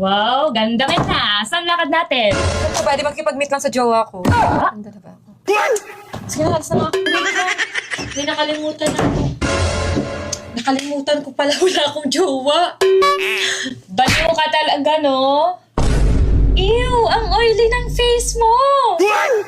Wow, ganda ka na. Saan lakad natin? Ano ba? Di magkipag-meet lang sa jowa ko. Ganda na ba ako? Sige na, alas na ako. May nakalimutan ako. Nakalimutan ko pala wala akong jowa. Baliw ka talaga, no? Ew, ang oily ng face mo!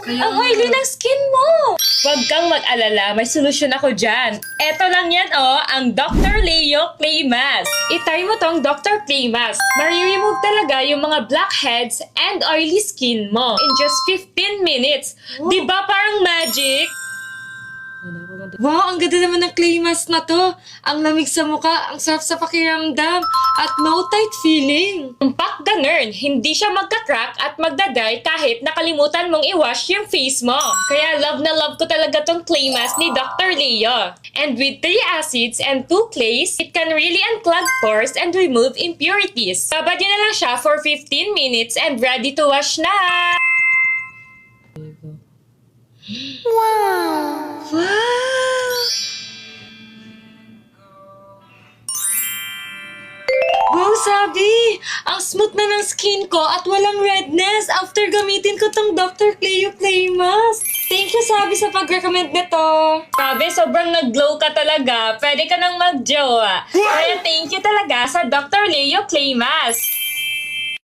Ang oily ng skin mo! Huwag kang mag-alala, may solusyon ako dyan. Eto lang yan, oh, ang Dr. Leo Clay Mask. Itry mo tong Dr. Clay Mask. Mari-remove talaga yung mga blackheads and oily skin mo in just 15 minutes. Di ba parang magic? Wow, ang ganda naman ng clay mask na to. Ang lamig sa mukha, ang sarap sa pakiramdam, at no tight feeling. Tumpak ganern, hindi siya magka-crack at magdadry kahit nakalimutan mong i-wash yung face mo. Kaya love na love ko talaga tong clay mask ni Dr. Leo. And with 3 acids and 2 clays, it can really unclog pores and remove impurities. Babad nyo na lang siya for 15 minutes and ready to wash na! Wow! Wow, sabi! Ang smooth na ng skin ko at walang redness after gamitin ko tong Dr. Cleo Clay Mask. Thank you, Sabi, sa pag-recommend nito. Sabi, sobrang nag-glow ka talaga. Pwede ka nang mag-jowa. Kaya thank you talaga sa Dr. Leo Clay Mask.